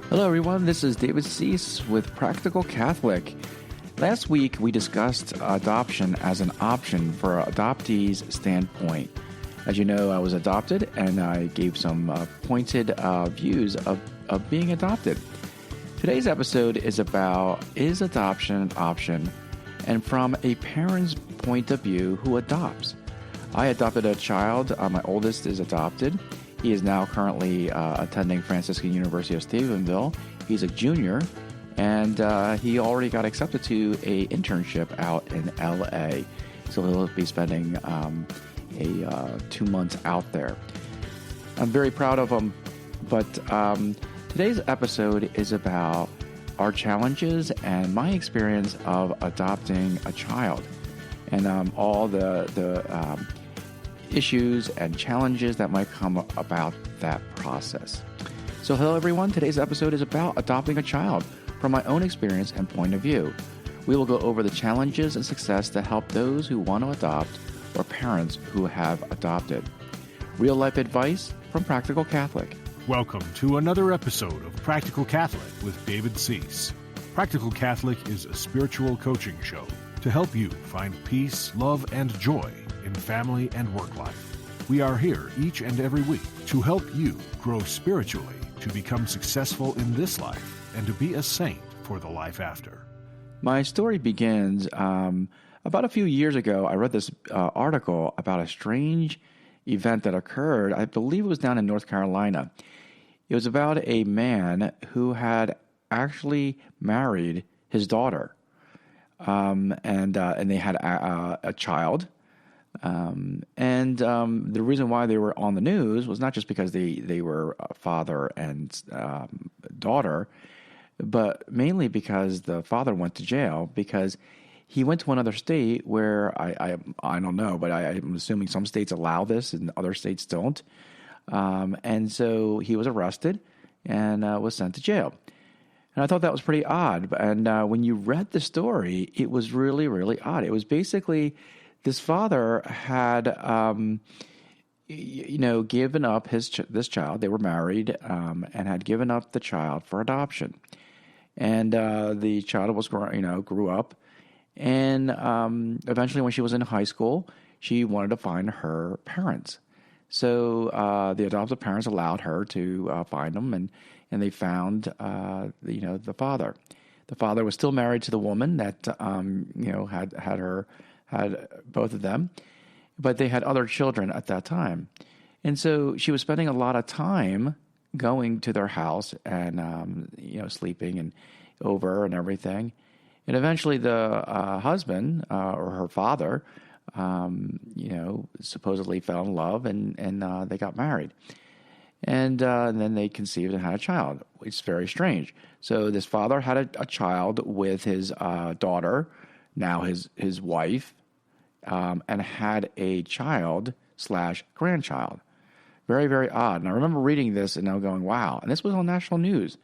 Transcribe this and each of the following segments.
Hello, everyone. This is David Cease with Practical Catholic. Last week, we discussed adoption as an option for adoptees' standpoint. As you know, I was adopted, and I gave some pointed views of being adopted. Today's episode is about, is adoption an option? And from a parent's point of view, who adopts? I adopted a child. My oldest is adopted. He is now currently attending Franciscan University of Stephenville. He's a junior, and he already got accepted to a internship out in LA. So he'll be spending 2 months out there. I'm very proud of him, but today's episode is about our challenges and my experience of adopting a child, and all the issues and challenges that might come about that process. So hello everyone, today's episode is about adopting a child from my own experience and point of view. We will go over the challenges and success that help those who want to adopt or parents who have adopted. Real life advice from Practical Catholic. Welcome to another episode of Practical Catholic with David Cease. Practical Catholic is a spiritual coaching show to help you find peace, love, and joy in family and work life. We are here each and every week to help you grow spiritually, to become successful in this life, and to be a saint for the life after. My story begins about a few years ago. I read this article about a strange event that occurred. I believe it was down in North Carolina. It was about a man who had actually married his daughter, and they had a child. The reason why they were on the news was not just because they were father and daughter, but mainly because the father went to jail because he went to another state where I don't know, but I'm assuming some states allow this and other states don't. And so he was arrested and was sent to jail. And I thought that was pretty odd. And when you read the story, it was really, really odd. It was basically this father had, given up this child. They were married and had given up the child for adoption. And the child grew up. And eventually when she was in high school, she wanted to find her parents. So the adoptive parents allowed her to find them, and they found the father. The father was still married to the woman that had both of them, but they had other children at that time. And so she was spending a lot of time going to their house and sleeping and over and everything. And eventually the husband or her father supposedly fell in love and they got married. And then they conceived and had a child. It's very strange. So this father had a child with his daughter, now his wife, and had a child/grandchild. Very, very odd. And I remember reading this and I'm going, wow. And this was on national news.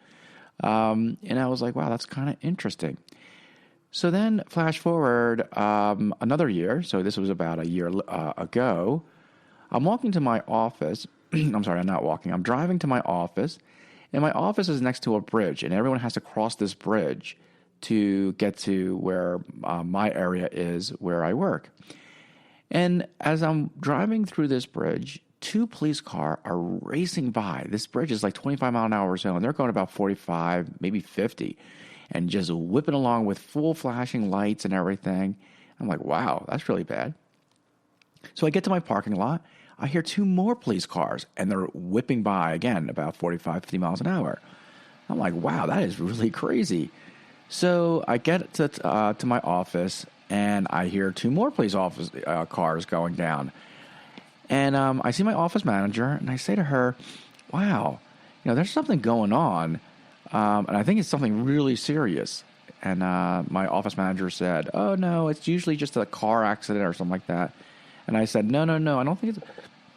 And I was like, wow, that's kind of interesting. So then flash forward another year. So this was about a year ago. I'm walking to my office. I'm sorry, I'm not walking. I'm driving to my office. And my office is next to a bridge. And everyone has to cross this bridge to get to where my area is, where I work. And as I'm driving through this bridge, 2 police cars are racing by. This bridge is like 25 mile an hour zone. They're going about 45, maybe 50. And just whipping along with full flashing lights and everything. I'm like, wow, that's really bad. So I get to my parking lot. I hear 2 more police cars, and they're whipping by again about 45, 50 miles an hour. I'm like, wow, that is really crazy. So I get to my office, and I hear 2 more police cars going down. And I see my office manager, and I say to her, wow, there's something going on. And I think it's something really serious. And my office manager said, oh, no, it's usually just a car accident or something like that. And I said, no, I don't think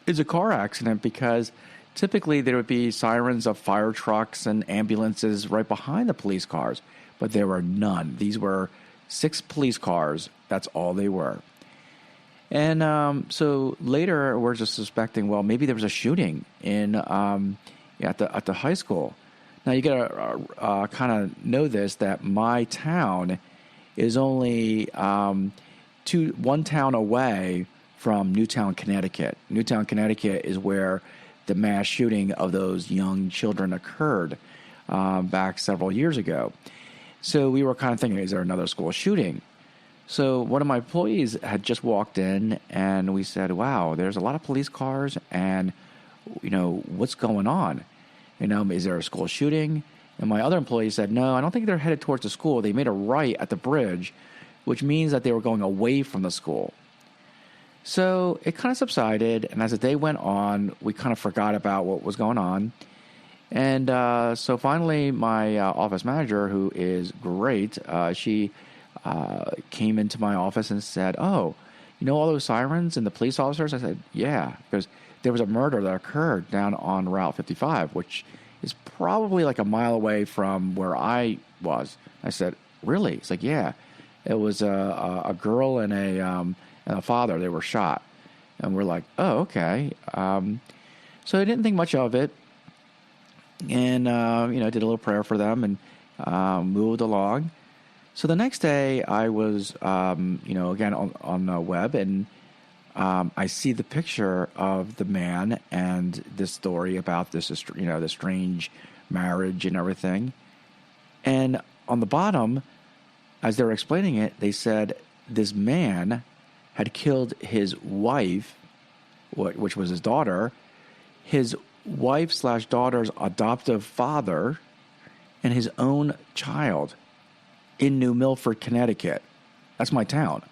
it's a car accident, because typically there would be sirens of fire trucks and ambulances right behind the police cars. But there were none. These were 6 police cars. That's all they were. And so later we're just suspecting, well, maybe there was a shooting at the high school. Now, you got to kind of know this, that my town is only one town away from Newtown, Connecticut. Newtown, Connecticut is where the mass shooting of those young children occurred back several years ago. So we were kind of thinking, is there another school shooting? So one of my employees had just walked in, and we said, wow, there's a lot of police cars, and, what's going on? Is there a school shooting? And my other employee said, no, I don't think they're headed towards the school. They made a right at the bridge, which means that they were going away from the school. So it kind of subsided, and as the day went on, we kind of forgot about what was going on. And so finally, my office manager, who is great, she came into my office and said, oh, all those sirens and the police officers? I said, yeah, because there was a murder that occurred down on Route 55, which is probably like a mile away from where I was. I said, really? It's like, yeah. It was a girl and a father. They were shot. And we're like, oh, okay. So I didn't think much of it. And, did a little prayer for them and moved along. So the next day I was, again on the web, and I see the picture of the man and this story about this, the strange marriage and everything. And on the bottom, as they were explaining it, they said this man had killed his wife, which was his daughter, his wife/daughter's adoptive father, and his own child in New Milford, Connecticut. That's my town.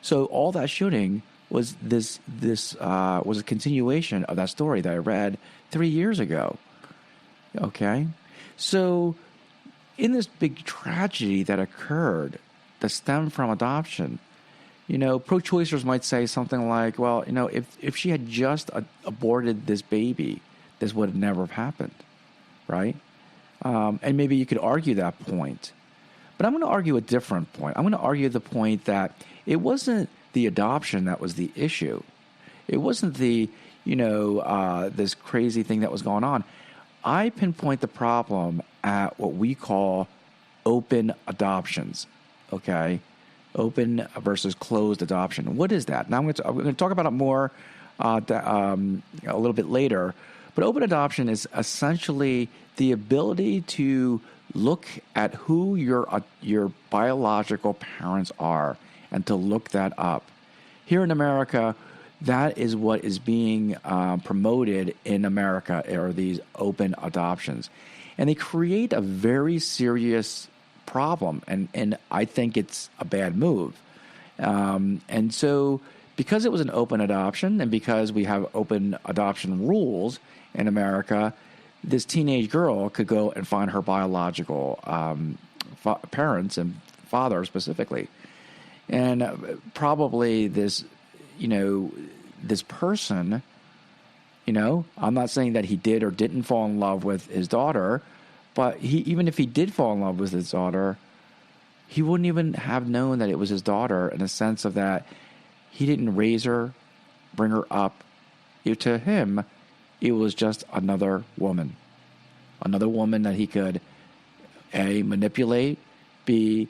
So all that shooting was this was a continuation of that story that I read 3 years ago. Okay? So in this big tragedy that occurred that stemmed from adoption, pro-choicers might say something like, well, if she had just aborted this baby, this would have never have happened, right? And maybe you could argue that point. But I'm going to argue a different point. I'm going to argue the point that it wasn't the adoption that was the issue. It wasn't the, this crazy thing that was going on. I pinpoint the problem at what we call open adoptions, okay? Open versus closed adoption. What is that? Now I'm going to talk about it more a little bit later. But open adoption is essentially the ability to look at who your biological parents are and to look that up. Here in America, that is what is being promoted in America, are these open adoptions. And they create a very serious problem, and I think it's a bad move. And so because it was an open adoption, and because we have open adoption rules in America, this teenage girl could go and find her biological parents and father specifically. And probably this, this person, I'm not saying that he did or didn't fall in love with his daughter, but even if he did fall in love with his daughter, he wouldn't even have known that it was his daughter, in a sense of that he didn't raise her, bring her up. To him, it was just another woman that he could A, manipulate, B,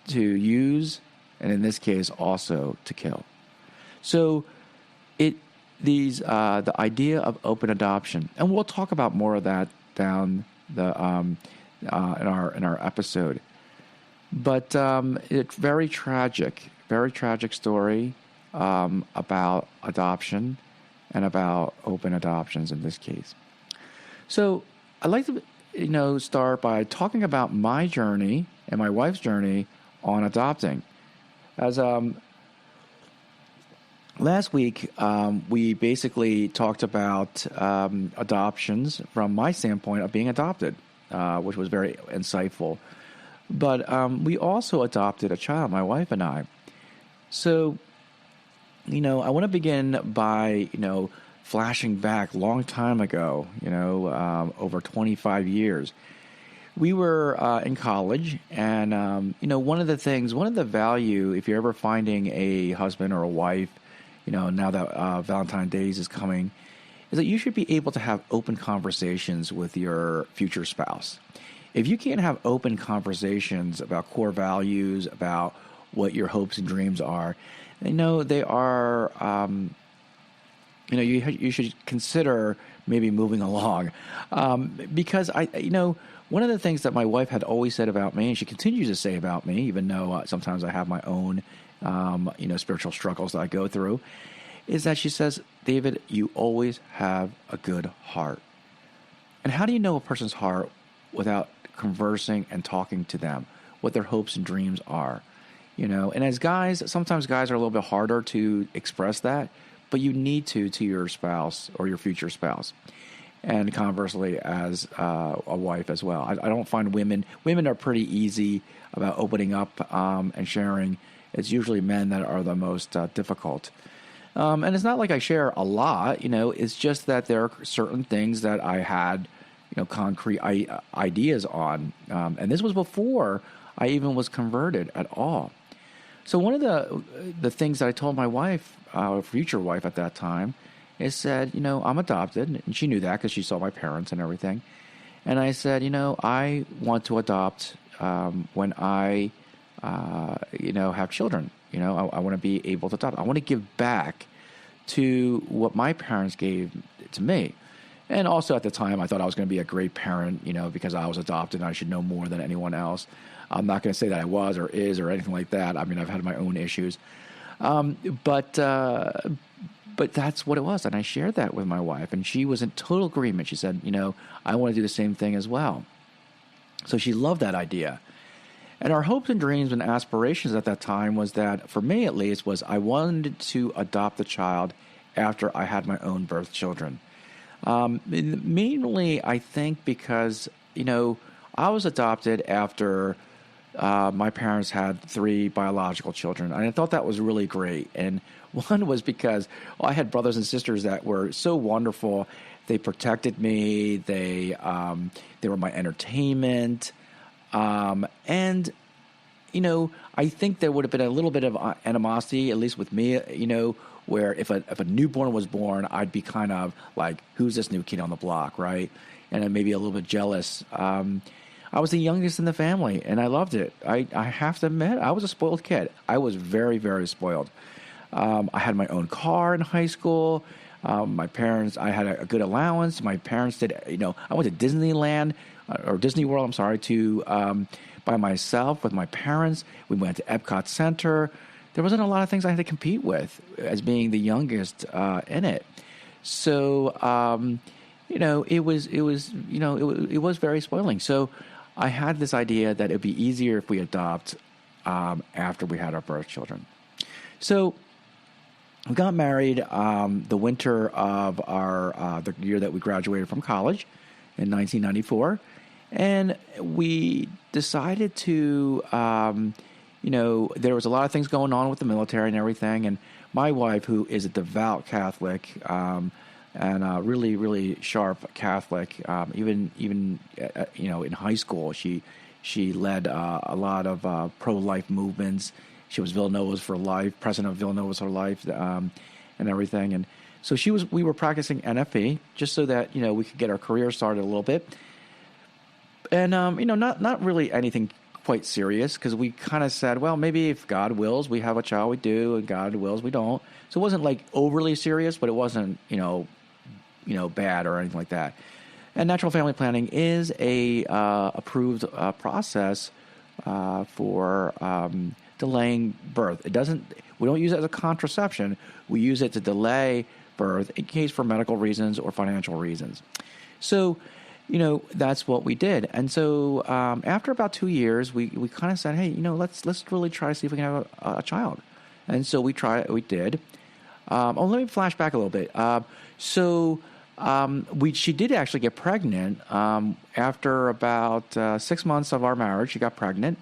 to use, and in this case also to kill. So the idea of open adoption, and we'll talk about more of that down the in our episode. But it's very tragic story about adoption and about open adoptions in this case. So I'd like to start by talking about my journey and my wife's journey on adopting. As last week, we basically talked about adoptions from my standpoint of being adopted, which was very insightful. But we also adopted a child, my wife and I. So, I want to begin by, flashing back a long time ago, over 25 years. We were in college, and, one of the value, if you're ever finding a husband or a wife, now that Valentine's Day is coming, is that you should be able to have open conversations with your future spouse. If you can't have open conversations about core values, about what your hopes and dreams are, they are, you should consider maybe moving along. Because one of the things that my wife had always said about me, and she continues to say about me, even though sometimes I have my own, spiritual struggles that I go through, is that she says, David, you always have a good heart. And how do you know a person's heart without conversing and talking to them, what their hopes and dreams are? And as guys, sometimes guys are a little bit harder to express that, but you need to your spouse or your future spouse. And conversely, as a wife as well. I don't find women are pretty easy about opening up and sharing. It's usually men that are the most difficult. And it's not like I share a lot, it's just that there are certain things that I had, concrete ideas on. And this was before I even was converted at all. So one of the things that I told my wife, future wife at that time, is said, I'm adopted. And she knew that because she saw my parents and everything. And I said, I want to adopt when I, have children. I want to be able to adopt. I want to give back to what my parents gave to me. And also at the time, I thought I was going to be a great parent, because I was adopted and I should know more than anyone else. I'm not going to say that I was or is or anything like that. I mean, I've had my own issues. But that's what it was. And I shared that with my wife, and she was in total agreement. She said, I want to do the same thing as well. So she loved that idea. And our hopes and dreams and aspirations at that time was that, for me at least, was I wanted to adopt a child after I had my own birth children. Mainly, I think, because, I was adopted after my parents had 3 biological children, and I thought that was really great. And one was because I had brothers and sisters that were so wonderful. They protected me. They were my entertainment. And, I think there would have been a little bit of animosity, at least with me, where if a newborn was born, I'd be kind of like, who's this new kid on the block, right? And then maybe a little bit jealous. I was the youngest in the family, and I loved it. I have to admit, I was a spoiled kid. I was very, very spoiled. I had my own car in high school. My parents, I had a good allowance. My parents did, I went to Disneyland, or Disney World, I'm sorry, by myself with my parents. We went to Epcot Center. There wasn't a lot of things I had to compete with as being the youngest in it. So, it was very spoiling. So I had this idea that it'd be easier if we adopt after we had our birth children. So we got married the winter of the year that we graduated from college in 1994. And we decided to, there was a lot of things going on with the military and everything. And my wife, who is a devout Catholic, and a really, really sharp Catholic, even in high school, she led a lot of pro-life movements. She was Villanova's for Life, president of Villanova's for Life, and everything. And so we were practicing NFE just so that we could get our career started a little bit. And not really anything quite serious, because we kind of said, well, maybe if God wills, we have a child, we do, and God wills, we don't. So it wasn't like overly serious, but it wasn't bad or anything like that. And natural family planning is a approved process for delaying birth. We don't use it as a contraception. We use it to delay birth in case for medical reasons or financial reasons. So, that's what we did. And so after about 2 years, we kind of said, hey, let's really try to see if we can have a child. And so we did. Let me flash back a little bit. She did actually get pregnant after about 6 months of our marriage. She got pregnant,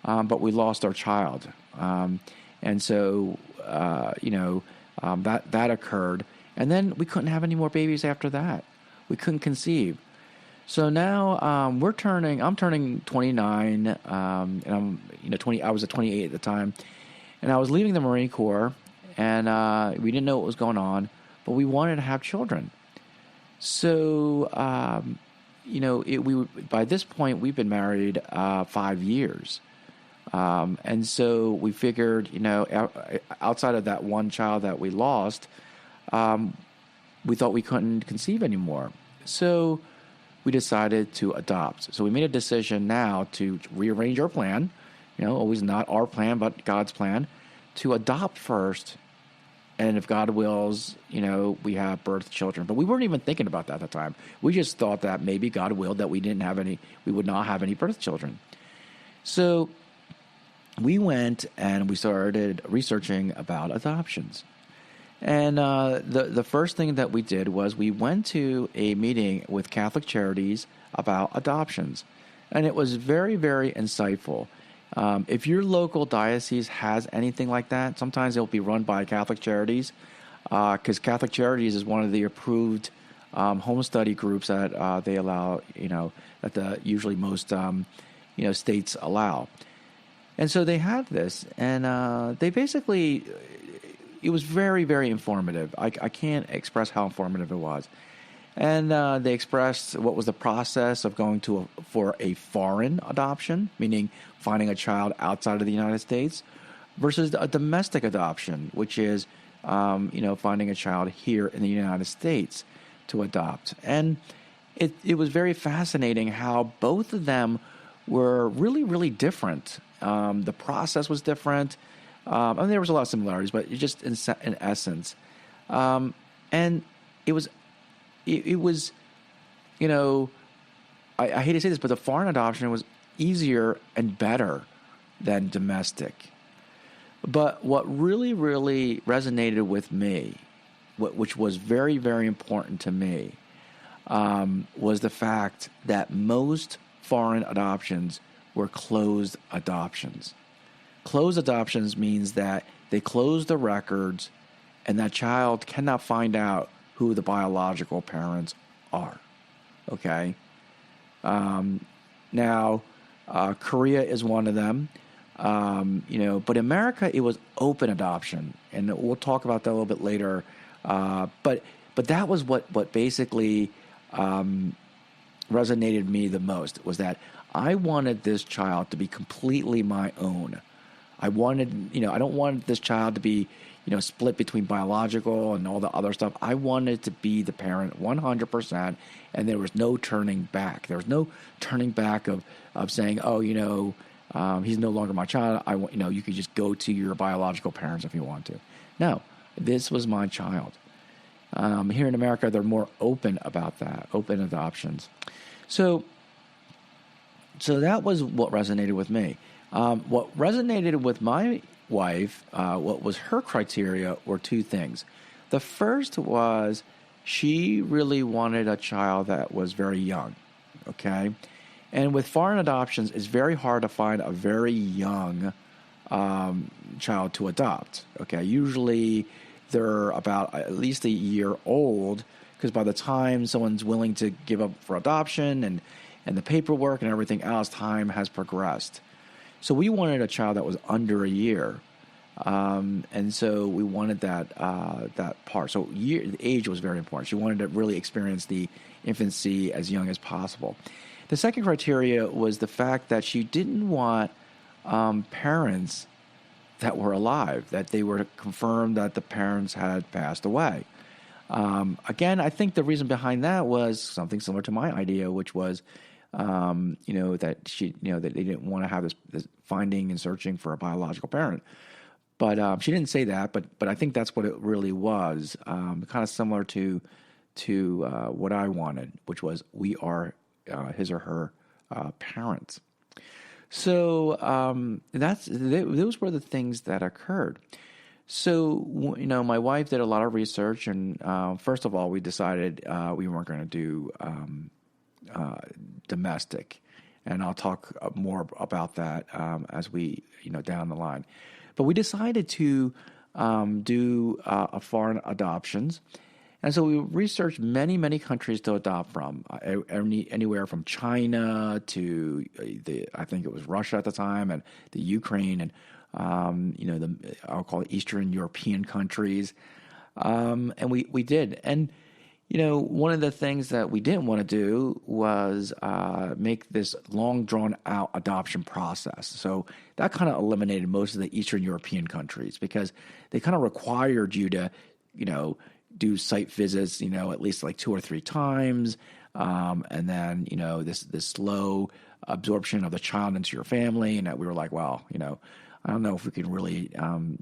but we lost our child. And so, that occurred. And then we couldn't have any more babies after that. We couldn't conceive. So now I'm turning 29, and I'm 20. I was at 28 at the time, and I was leaving the Marine Corps, and we didn't know what was going on, but we wanted to have children. So, by this point, we've been married 5 years. And so we figured, outside of that one child that we lost, we thought we couldn't conceive anymore. So we decided to adopt. So we made a decision now to rearrange our plan, always not our plan, but God's plan, to adopt first. And if God wills, we have birth children. But we weren't even thinking about that at the time. We just thought that maybe God willed that we would not have any birth children. So we went and we started researching about adoptions. And the first thing that we did was we went to a meeting with Catholic Charities about adoptions. And it was very, very insightful. If your local diocese has anything like that, sometimes it'll be run by Catholic Charities, because Catholic Charities is one of the approved home study groups that they allow, that usually most states allow. And so they had this, and they basically, it was very, very informative. I can't express how informative it was. And they expressed what was the process of going for a foreign adoption, meaning finding a child outside of the United States, versus a domestic adoption, which is, finding a child here in the United States to adopt. And it was very fascinating how both of them were really, really different. The process was different. There was a lot of similarities, but just in essence. And it was, I hate to say this, but the foreign adoption was easier and better than domestic. But what really, really resonated with me, which was very, very important to me, was the fact that most foreign adoptions were closed adoptions. Closed adoptions means that they close the records and that child cannot find out who the biological parents are. Okay? Now, Korea is one of them. But in America, it was open adoption. And we'll talk about that a little bit later. But that was what basically resonated me the most, was that I wanted this child to be completely my own. I don't want this child to be, split between biological and all the other stuff. I wanted to be the parent 100%, and there was no turning back. There was no turning back of saying, he's no longer my child. You could just go to your biological parents if you want to. No, this was my child. Here in America, they're more open about that, open adoptions. So that was what resonated with me. What resonated with my wife, what was her criteria, were two things. The first was she really wanted a child that was very young, okay? And with foreign adoptions, it's very hard to find a very young child to adopt, okay? Usually they're about at least a year old, because by the time someone's willing to give up for adoption and the paperwork and everything else, time has progressed. So we wanted a child that was under a year, and so we wanted that part. So the age was very important. She wanted to really experience the infancy as young as possible. The second criteria was the fact that she didn't want parents that were alive, that they were confirmed that the parents had passed away. Again, I think the reason behind that was something similar to my idea, which was, that she, that they didn't want to have this finding and searching for a biological parent. But she didn't say that, but I think that's what it really was, kind of similar to what I wanted, which was we are his or her parents. So those were the things that occurred. So, my wife did a lot of research, and first of all, we decided we weren't going to do domestic, and I'll talk more about that as we, down the line. But we decided to do a foreign adoptions, and so we researched many, many countries to adopt from, anywhere from China to I think it was Russia at the time, and the Ukraine, and I'll call it Eastern European countries, and we did. And One of the things that we didn't want to do was make this long drawn out adoption process. So that kind of eliminated most of the Eastern European countries because they kind of required you to, do site visits, at least like 2 or 3 times. And then, this slow absorption of the child into your family. And that we were like, well, I don't know if we can really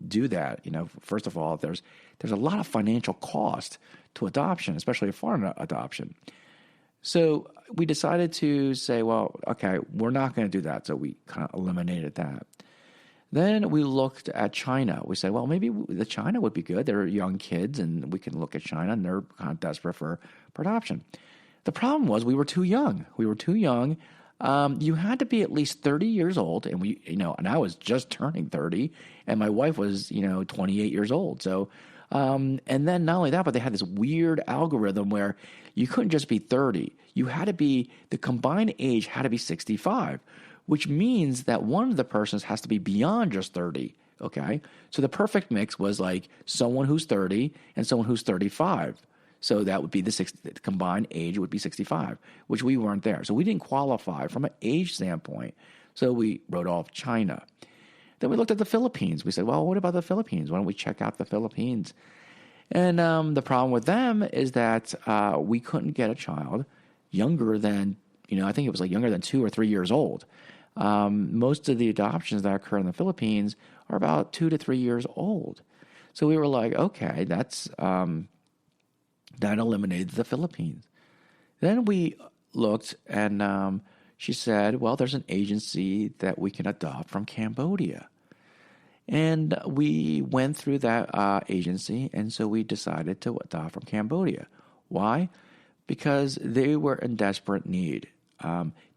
do that. First of all, there's a lot of financial cost to adoption, especially a foreign adoption. So we decided to say, well, okay, we're not going to do that. So we kind of eliminated that. Then we looked at China. We said, well, maybe the China would be good. They're young kids, and we can look at China, and they're kind of desperate for adoption. The problem was we were too young. You had to be at least 30 years old, and and I was just turning 30, and my wife was, 28 years old. So, and then not only that, but they had this weird algorithm where you couldn't just be 30. You had to be, the combined age had to be 65, which means that one of the persons has to be beyond just 30. Okay. So the perfect mix was like someone who's 30 and someone who's 35. So that would be the combined age would be 65, which we weren't there. So we didn't qualify from an age standpoint. So we wrote off China. Then we looked at the Philippines. We said, well, what about the Philippines? Why don't we check out the Philippines? And the problem with them is that we couldn't get a child younger than, I think it was like younger than 2 or 3 years old. Most of the adoptions that occur in the Philippines are about 2 to 3 years old. So we were like, okay, that eliminated the Philippines. Then we looked, and she said, well, there's an agency that we can adopt from Cambodia. And we went through that agency, and so we decided to adopt from Cambodia. Why? Because they were in desperate need.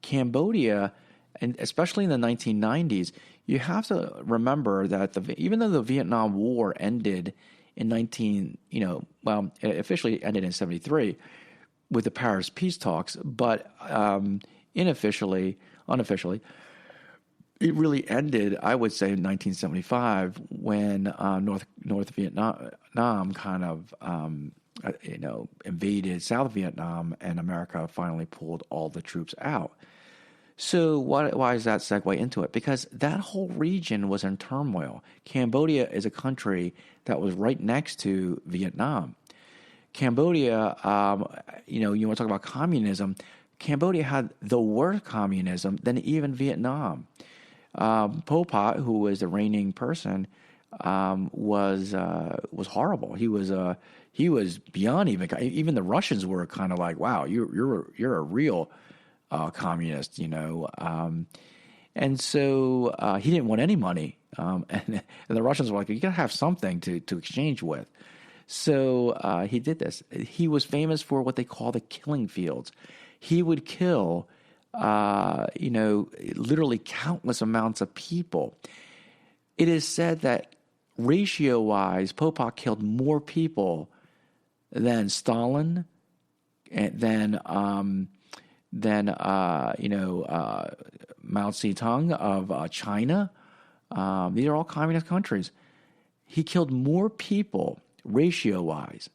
Cambodia, and especially in the 1990s, you have to remember that even though the Vietnam War ended in it officially ended in 1973 with the Paris peace talks, but unofficially, it really ended, I would say, in 1975 when North Vietnam kind of invaded South Vietnam, and America finally pulled all the troops out. So why does that segue into it? Because that whole region was in turmoil. Cambodia is a country that was right next to Vietnam. Cambodia, you want to talk about communism. Cambodia had the worst communism than even Vietnam. Pol Pot, who was the reigning person, was horrible. He was beyond even the Russians were kind of like, wow, you're a real communist, and so he didn't want any money, and the Russians were like, you got to have something to exchange with. So he did this. He was famous for what they call the killing fields. He would kill, literally countless amounts of people. It is said that ratio-wise, Pol Pot killed more people than Stalin, and than Mao Zedong of China. These are all communist countries. He killed more people ratio-wise.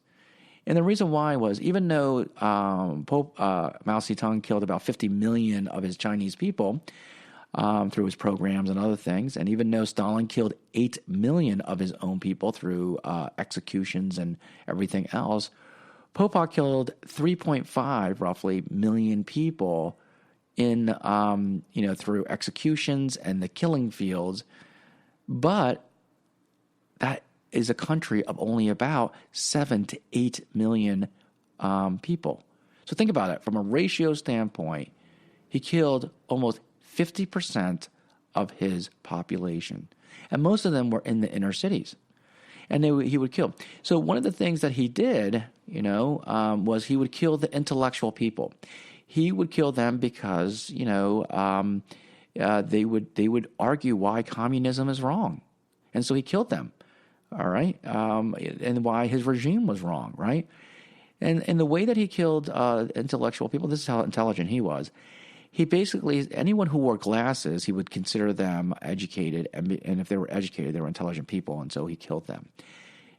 And the reason why was, even though Mao Zedong killed about 50 million of his Chinese people through his programs and other things, and even though Stalin killed 8 million of his own people through executions and everything else, Pol Pot killed 3.5 roughly million people in through executions and the killing fields, but that is a country of only about 7 to 8 million people. So think about it from a ratio standpoint. He killed almost 50% of his population, and most of them were in the inner cities. And he would kill. So one of the things that he did, was he would kill the intellectual people. He would kill them because, they would argue why communism is wrong, and so he killed them. All right, and why his regime was wrong, right? And the way that he killed intellectual people, this is how intelligent he was. He basically, anyone who wore glasses, he would consider them educated, and if they were educated, they were intelligent people, and so he killed them.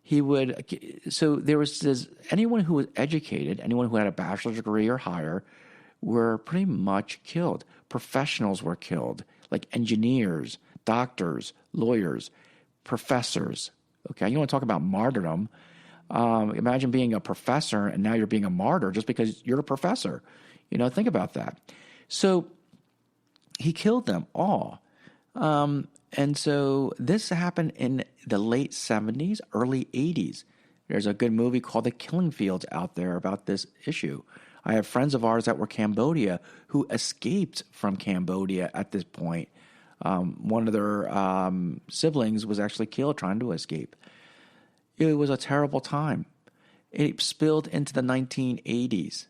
He would, so there was this, anyone who was educated, anyone who had a bachelor's degree or higher, were pretty much killed. Professionals were killed, like engineers, doctors, lawyers, professors. Okay, you want to talk about martyrdom? Imagine being a professor and now you're being a martyr just because you're a professor. Think about that. So he killed them all. And so this happened in the late 70s, early 80s. There's a good movie called The Killing Fields out there about this issue. I have friends of ours that were Cambodia who escaped from Cambodia at this point. One of their siblings was actually killed trying to escape. It was a terrible time. It spilled into the 1980s.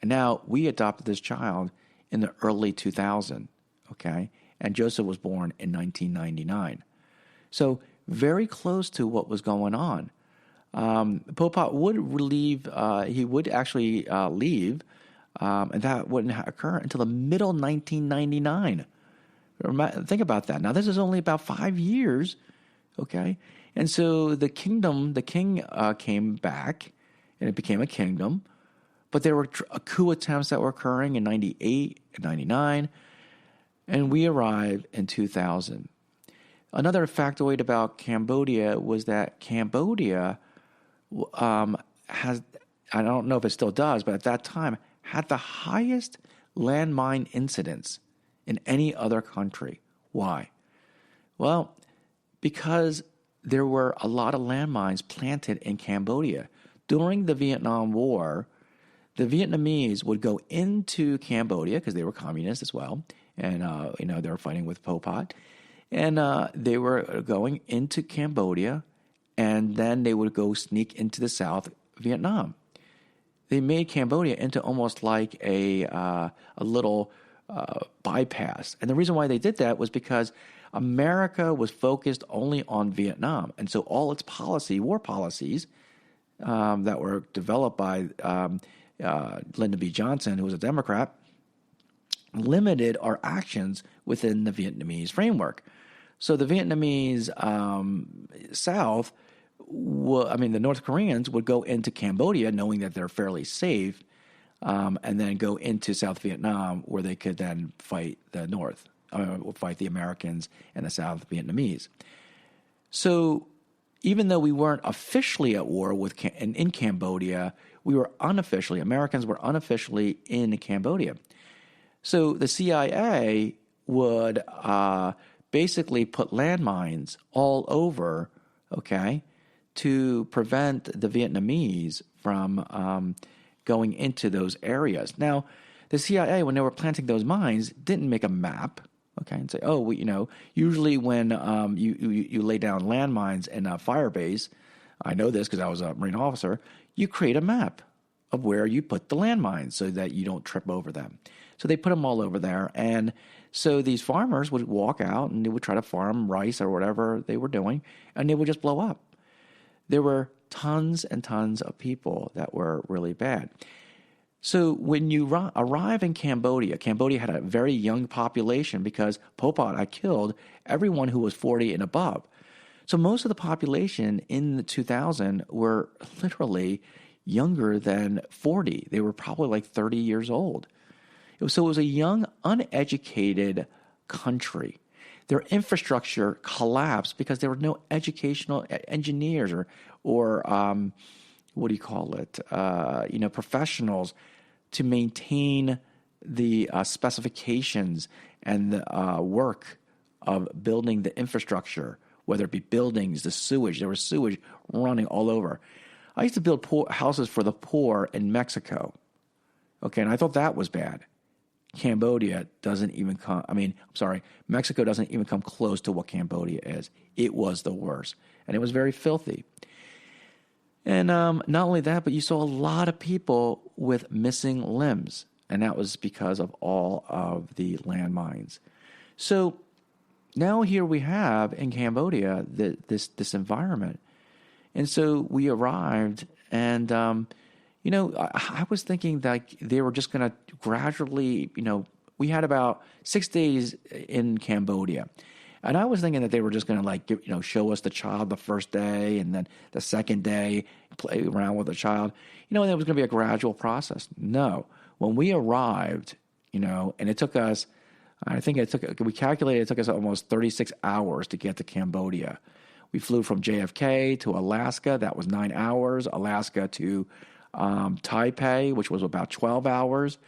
And now we adopted this child in the early 2000s, okay? And Joseph was born in 1999. So very close to what was going on. Pol Pot would leave, he would actually leave, and that wouldn't occur until the middle 1999. Think about that. Now, this is only about 5 years, okay? And so the king came back, and it became a kingdom. But there were coup attempts that were occurring in 98 and 99, and we arrived in 2000. Another factoid about Cambodia was that Cambodia has, I don't know if it still does, but at that time had the highest landmine incidence in any other country. Why? Well, because there were a lot of landmines planted in Cambodia. During the Vietnam War, the Vietnamese would go into Cambodia because they were communists as well, and they were fighting with Pol Pot, and they were going into Cambodia, and then they would go sneak into the South Vietnam. They made Cambodia into almost like a little bypass, and the reason why they did that was because America was focused only on Vietnam, and so all its war policies that were developed by Lyndon B. Johnson, who was a Democrat, limited our actions within the Vietnamese framework. So the Vietnamese South, the North Koreans would go into Cambodia knowing that they're fairly safe, and then go into South Vietnam where they could then fight the North. Fight the Americans and the South Vietnamese. So even though we weren't officially at war in Cambodia, we were unofficially, Americans were unofficially in Cambodia. So the CIA would basically put landmines all over, okay, to prevent the Vietnamese from going into those areas. Now, the CIA, when they were planting those mines, didn't make a map, okay, and say, usually when you lay down landmines in a fire base, I know this because I was a Marine officer, you create a map of where you put the landmines so that you don't trip over them. So they put them all over there, and so these farmers would walk out and they would try to farm rice or whatever they were doing, and they would just blow up. There were tons and tons of people that were really bad. So when you arrive in Cambodia had a very young population because Pol Pot had killed everyone who was 40 and above. So most of the population in the 2000 were literally younger than 40. They were probably like 30 years old. So it was a young, uneducated country. Their infrastructure collapsed because there were no educational engineers or professionals to maintain the specifications and the work of building the infrastructure, whether it be buildings, the sewage. There was sewage running all over. I used to build houses for the poor in Mexico. Okay, and I thought that was bad. Cambodia doesn't even come, Mexico doesn't even come close to what Cambodia is. It was the worst. And it was very filthy. And not only that, but you saw a lot of people with missing limbs. And that was because of all of the landmines. So now here we have in Cambodia this environment. And so we arrived and, I was thinking that they were just going to gradually, we had about 6 days in Cambodia. And I was thinking that they were just going to show us the child the first day, and then the second day play around with the child, and it was going to be a gradual process. No, when we arrived, and it took us, we calculated it took us almost 36 hours to get to Cambodia. We flew from JFK to Alaska. That was 9 hours. Alaska to Taipei, which was about 12 hours.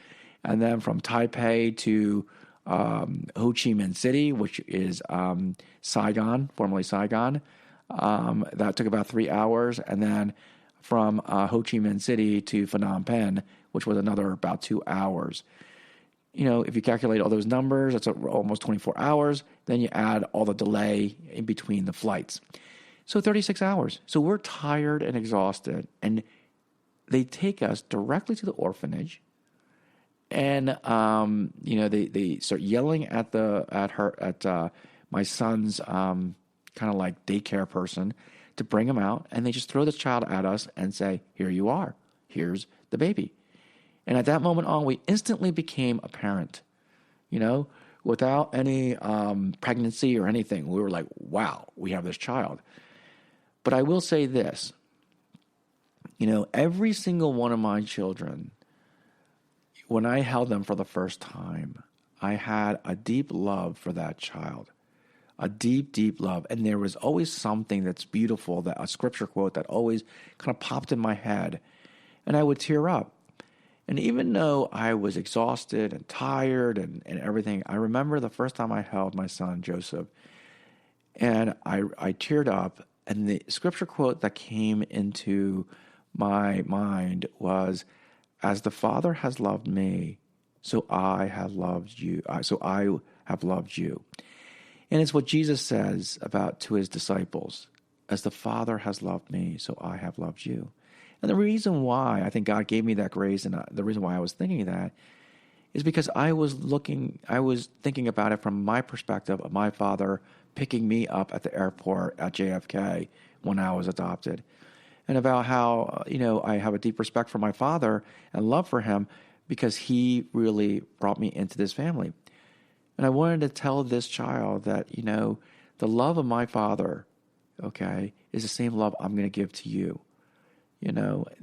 And then from Taipei to Ho Chi Minh City, which is Saigon, formerly Saigon. That took about 3 hours. And then from Ho Chi Minh City to Phnom Penh, which was another about 2 hours. If you calculate all those numbers, that's almost 24 hours. Then you add all the delay in between the flights. So 36 hours. So we're tired and exhausted. And they take us directly to the orphanage. And, they start yelling at my son's kind of like daycare person to bring him out. And they just throw this child at us and say, here you are. Here's the baby. And at that moment on, we instantly became a parent, without any pregnancy or anything. We were like, wow, we have this child. But I will say this, every single one of my children, when I held them for the first time, I had a deep love for that child, a deep, deep love. And there was always something that's beautiful, a scripture quote that always kind of popped in my head, and I would tear up. And even though I was exhausted and tired and everything, I remember the first time I held my son, Joseph, and I teared up, and the scripture quote that came into my mind was, as the Father has loved me, so I have loved you. So I have loved you. And it's what Jesus says to his disciples, as the Father has loved me, so I have loved you. And the reason why I think God gave me that grace, and the reason why I was thinking that, is because I was thinking about it from my perspective of my father picking me up at the airport at JFK when I was adopted, and about how, I have a deep respect for my father and love for him because he really brought me into this family. And I wanted to tell this child that, the love of my father, is the same love I'm going to give to you.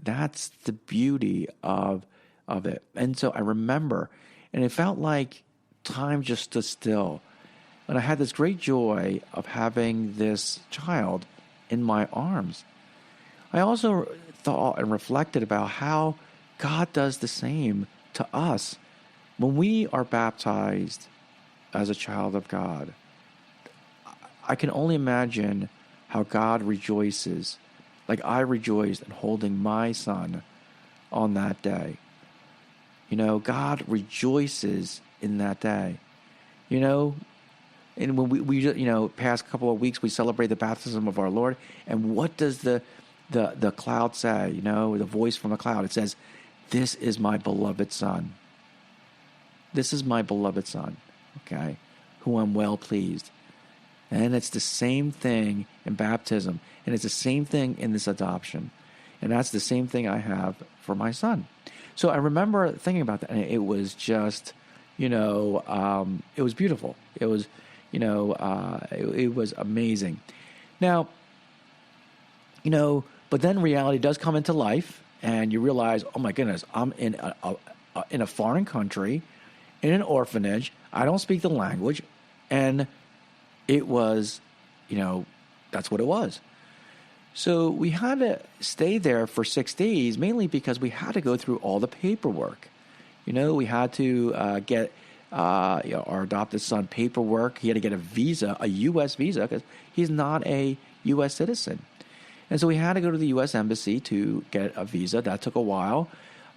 That's the beauty of it. And so I remember, and it felt like time just stood still. And I had this great joy of having this child in my arms. I also thought and reflected about how God does the same to us. When we are baptized as a child of God, I can only imagine how God rejoices, like I rejoiced in holding my son on that day. God rejoices in that day. And when we past couple of weeks, we celebrate the baptism of our Lord. And what does the cloud say? The voice from the cloud. It says, "This is my beloved son. This is my beloved son, who I'm well pleased." And it's the same thing in baptism. And it's the same thing in this adoption. And that's the same thing I have for my son. So I remember thinking about that, and it was just, it was beautiful. It was, it was amazing. Now, but then reality does come into life, and you realize, oh my goodness, I'm in a foreign country, in an orphanage. I don't speak the language, and it was, that's what it was. So we had to stay there for 6 days, mainly because we had to go through all the paperwork. We had to get our adopted son paperwork. He had to get a visa, a U.S. visa, because he's not a U.S. citizen. And so we had to go to the U.S. Embassy to get a visa. That took a while.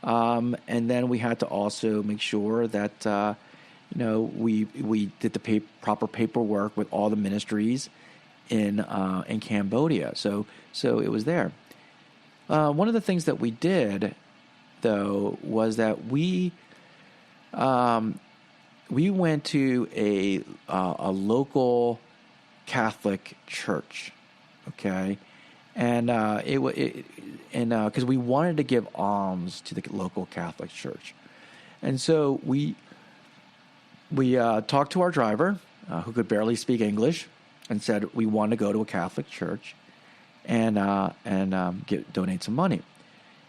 And then we had to also make sure that, we did the proper paperwork with all the ministries in Cambodia. So it was there. One of the things that we did, though, was that we went to a local Catholic church, and because we wanted to give alms to the local Catholic church, and so we talked to our driver, who could barely speak English and said, we want to go to a Catholic church and donate some money.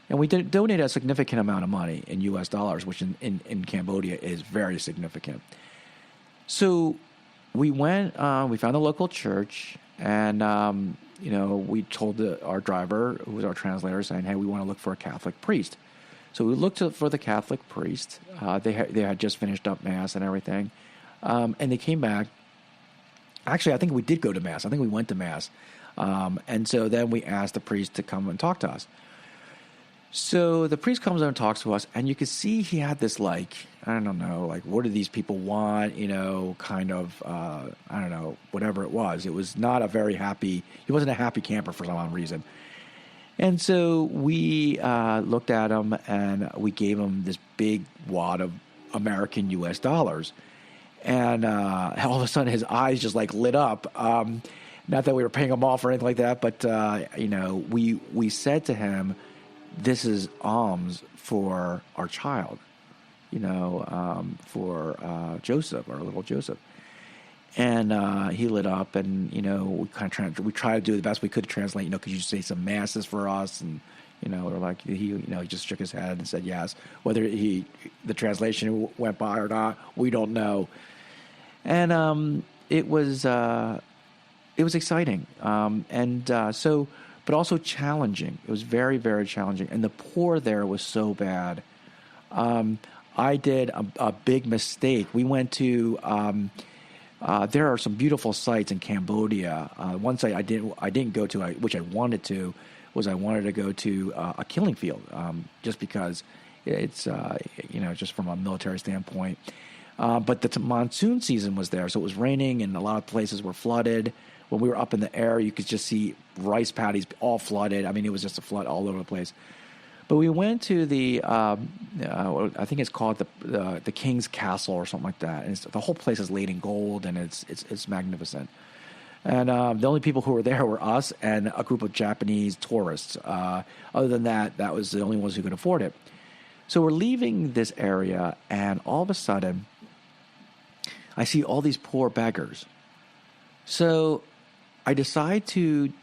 And we did donate a significant amount of money in U.S. dollars, which in Cambodia is very significant. So we went, we found a local church, and, we told our driver, who was our translator, saying, hey, we want to look for a Catholic priest. So we looked for the Catholic priest. They had just finished up Mass and everything. And they came back. Actually, I think we did go to Mass. I think we went to Mass. And so then we asked the priest to come and talk to us. So the priest comes over and talks to us, and you could see he had this, I don't know, what do these people want, kind of, I don't know, whatever it was. It was not a very happy, he wasn't a happy camper for some odd reason. And so we looked at him, and we gave him this big wad of American U.S. dollars. And all of a sudden his eyes just lit up. Not that we were paying him off or anything like that, but, we said to him, this is alms for our child, for Joseph, our little Joseph. And he lit up, and, we we tried to do the best we could to translate, could you say some masses for us? And, or he just shook his head and said yes. Whether the translation went by or not, we don't know. And it was exciting. But also challenging. It was very, very challenging. And the poor there was so bad. I did a big mistake. We went to, there are some beautiful sites in Cambodia. One site I didn't go to, which I wanted to, was I wanted to go to a killing field, just because it's, just from a military standpoint. But the monsoon season was there, so it was raining, and a lot of places were flooded. When we were up in the air, you could just see rice paddies all flooded. I mean, it was just a flood all over the place. But we went to the, I think it's called the King's Castle or something like that. And the whole place is laid in gold, and it's magnificent. And the only people who were there were us and a group of Japanese tourists. Other than that, that was the only ones who could afford it. So we're leaving this area, and all of a sudden, I see all these poor beggars. So I decide to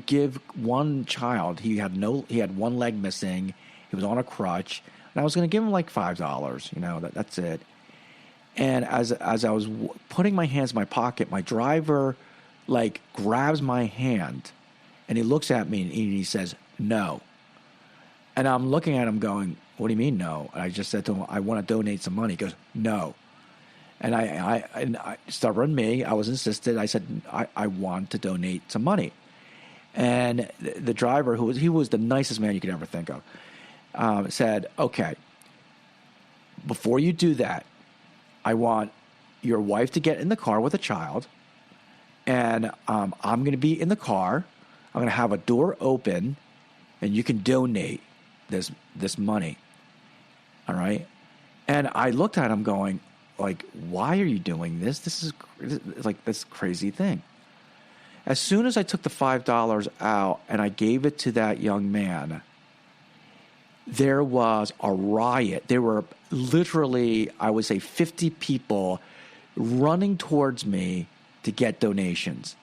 give one child. He had one leg missing. He was on a crutch, and I was going to give him $5. That's it. And as I was putting my hands in my pocket, my driver grabs my hand, and he looks at me and he says no. And I'm looking at him going, "What do you mean no?" And I just said to him, "I want to donate some money." He goes, "No." And I stubborn me, I was insistent. I said, I want to donate some money. And the driver, he was the nicest man you could ever think of, said, okay, before you do that, I want your wife to get in the car with a child, and I'm going to be in the car. I'm going to have a door open, and you can donate this money. All right? And I looked at him going, why are you doing this? This is this crazy thing. As soon as I took the $5 out and I gave it to that young man, there was a riot. There were literally, I would say, 50 people running towards me to get donations.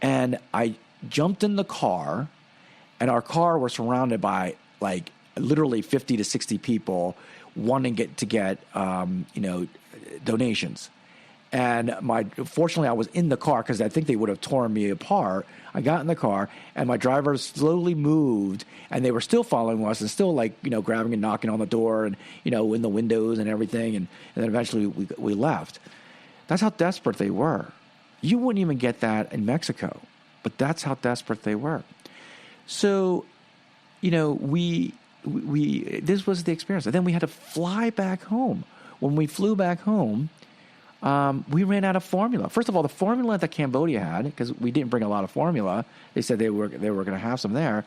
And I jumped in the car, and our car was surrounded by literally 50 to 60 people wanting to get donations. And fortunately, I was in the car because I think they would have torn me apart. I got in the car, and my driver slowly moved, and they were still following us and still grabbing and knocking on the door and in the windows and everything. And then eventually we left. That's how desperate they were. You wouldn't even get that in Mexico, but that's how desperate they were. So, this was the experience. And then we had to fly back home. When we flew back home, we ran out of formula. First of all, the formula that Cambodia had, because we didn't bring a lot of formula, they said they were going to have some there,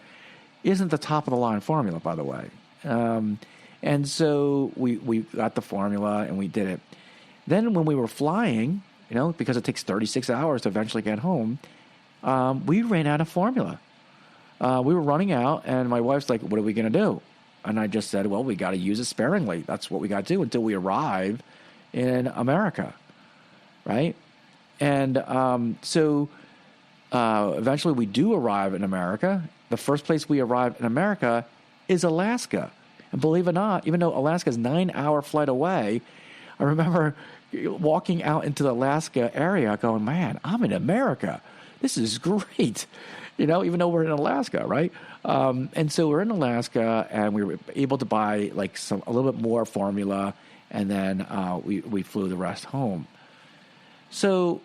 isn't the top of the line formula, by the way. And so we got the formula and we did it. Then when we were flying, because it takes 36 hours to eventually get home, we ran out of formula. We were running out, and my wife's like, "What are we going to do?" And I just said, "Well, we got to use it sparingly. That's what we got to do until we arrive in America." Right? And so eventually we do arrive in America. The first place we arrive in America is Alaska. And believe it or not, even though Alaska is 9-hour flight away, I remember walking out into the Alaska area going, man, I'm in America. This is great. Even though we're in Alaska, right? And so we're in Alaska, and we were able to buy like a little bit more formula, and then we flew the rest home. So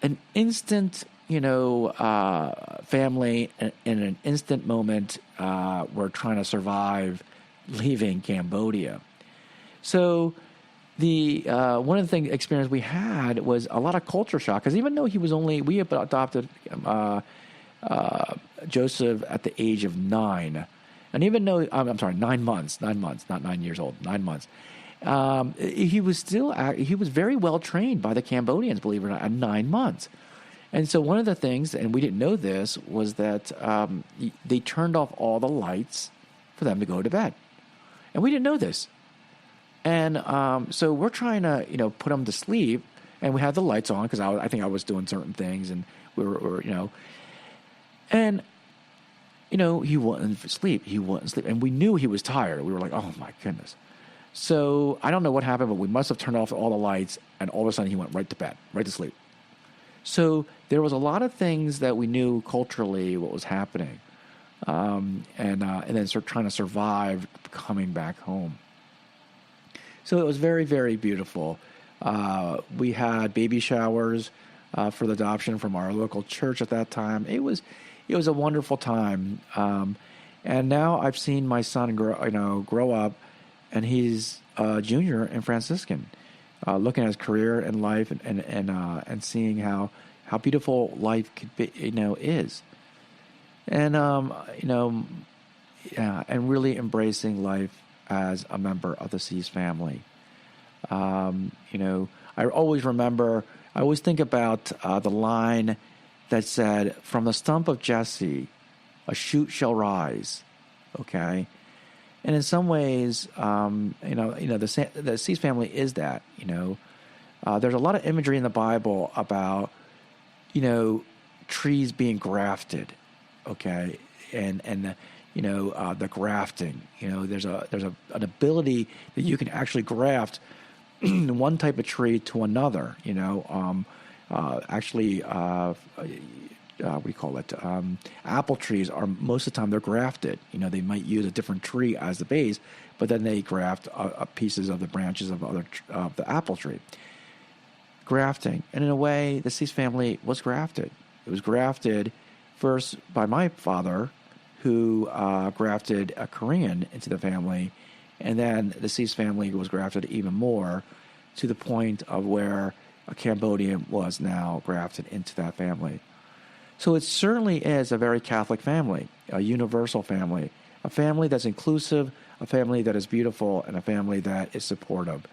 an instant, family in an instant moment, we're trying to survive leaving Cambodia. So the one of the experience we had was a lot of culture shock, because even though we had adopted Joseph at the age of 9, and even though 9 months, not 9 years old, 9 months. He was very well trained by the Cambodians, believe it or not, at 9 months. And so one of the things, and we didn't know this, was that they turned off all the lights for them to go to bed. And we didn't know this. And so we're trying to, put them to sleep, and we had the lights on because I think I was doing certain things, and we were and, he wouldn't sleep. And we knew he was tired. We were like, oh, my goodness. So I don't know what happened, but we must have turned off all the lights, and all of a sudden he went right to bed, right to sleep. So there was a lot of things that we knew culturally what was happening, and then start trying to survive coming back home. So it was very, very beautiful. We had baby showers for the adoption from our local church at that time. It was a wonderful time, and now I've seen my son grow up, and he's a junior in Franciscan. Looking at his career and life, and seeing how beautiful life could be, is, and and really embracing life as a member of the Cease family. I always think about the line that said, "From the stump of Jesse, a shoot shall rise." Okay. And in some ways, the Cease family is that. There's a lot of imagery in the Bible about, trees being grafted, okay, and the grafting. There's an ability that you can actually graft one type of tree to another. What do you call it? Apple trees are, most of the time, they're grafted. They might use a different tree as the base, but then they graft pieces of the branches of the apple tree. Grafting. And in a way, the Cease family was grafted. It was grafted first by my father, who grafted a Korean into the family, and then the Cease family was grafted even more, to the point of where a Cambodian was now grafted into that family. So it certainly is a very Catholic family, a universal family, a family that's inclusive, a family that is beautiful, and a family that is supportive.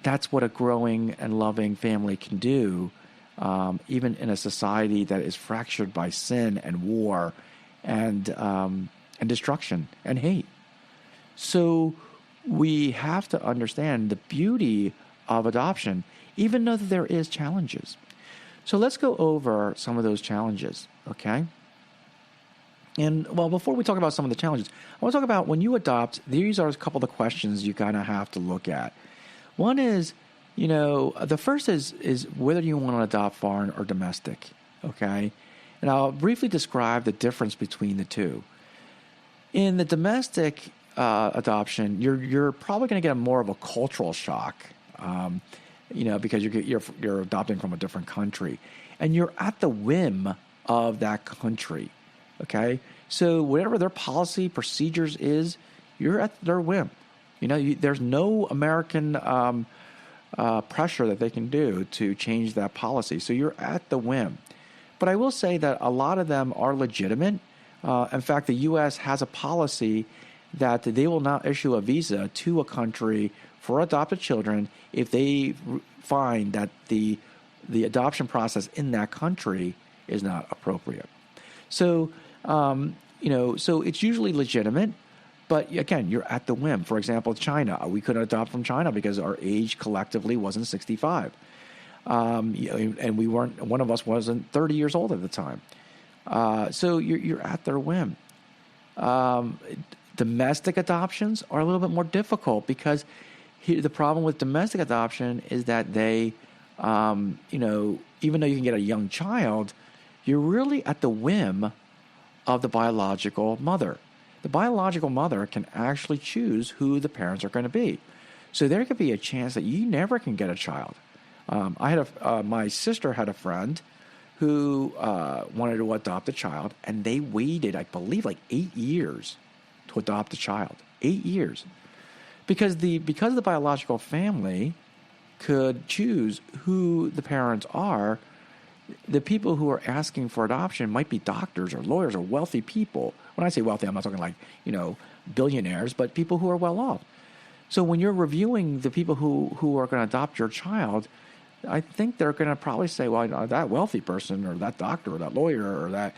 That's what a growing and loving family can do, even in a society that is fractured by sin and war and destruction and hate. So we have to understand the beauty of adoption, even though that there is challenges. So let's go over some of those challenges, okay? And, well, before we talk about some of the challenges, I want to talk about when you adopt, these are a couple of the questions you kind of have to look at. One is, the first is whether you want to adopt foreign or domestic, okay? And I'll briefly describe the difference between the two. In the domestic adoption, you're probably going to get more of a cultural shock, because you're adopting from a different country, and you're at the whim of that country. Okay, so whatever their policy procedures is, you're at their whim. There's no American pressure that they can do to change that policy. So you're at the whim. But I will say that a lot of them are legitimate. In fact, the U.S. has a policy that they will not issue a visa to a country for adopted children if they find that the adoption process in that country is not appropriate. So, so it's usually legitimate, But again, you're at the whim. For example, China. We couldn't adopt from China because our age collectively wasn't 65. And we weren't, one of us wasn't 30 years old at the time. So you're at their whim. Domestic adoptions are a little bit more difficult because the problem with domestic adoption is that they, even though you can get a young child, you're really at the whim of the biological mother. The biological mother can actually choose who the parents are going to be. So there could be a chance that you never can get a child. My sister had a friend who wanted to adopt a child, and they waited, I believe, like 8 years to adopt a child. 8 years. Because the biological family could choose who the parents are, the people who are asking for adoption might be doctors or lawyers or wealthy people. When I say wealthy, I'm not talking like, billionaires, but people who are well off. So when you're reviewing the people who are going to adopt your child, I think they're going to probably say, well, that wealthy person or that doctor or that lawyer or that,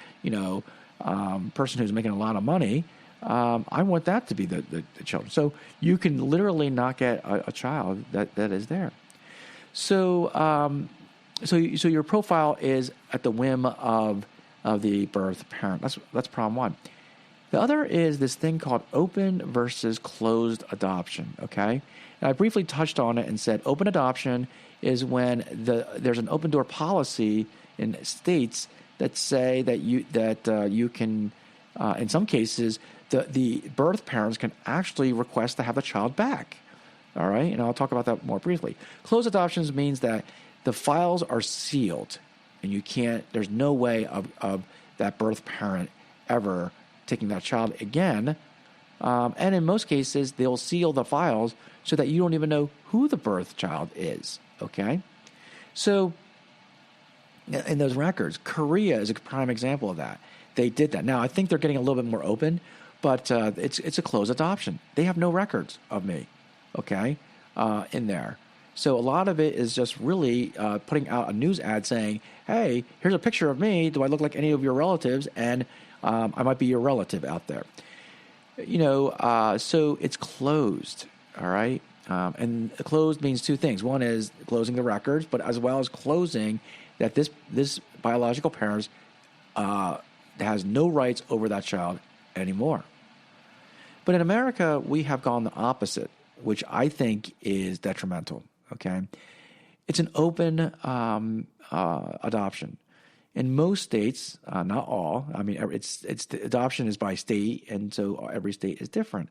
person who's making a lot of money, I want that to be the children. So you can literally not get a child that is there. So your profile is at the whim of the birth parent. That's problem one. The other is this thing called open versus closed adoption. Okay, and I briefly touched on it and said open adoption is when there's an open door policy in states that say that you can, in some cases, the birth parents can actually request to have the child back. All right, and I'll talk about that more briefly. Closed adoptions means that the files are sealed, and there's no way of that birth parent ever taking that child again. And in most cases, they'll seal the files so that you don't even know who the birth child is, okay? So in those records, Korea is a prime example of that. They did that. Now, I think they're getting a little bit more open, but it's a closed adoption. They have no records of me, okay, in there. So a lot of it is just really putting out a news ad saying, hey, here's a picture of me. Do I look like any of your relatives? And I might be your relative out there. So it's closed, all right? And closed means two things. One is closing the records, but as well as closing that this biological parent has no rights over that child anymore. But in America, we have gone the opposite, which I think is detrimental. Okay, it's an open adoption. In most states, not all. I mean, it's adoption is by state, and so every state is different.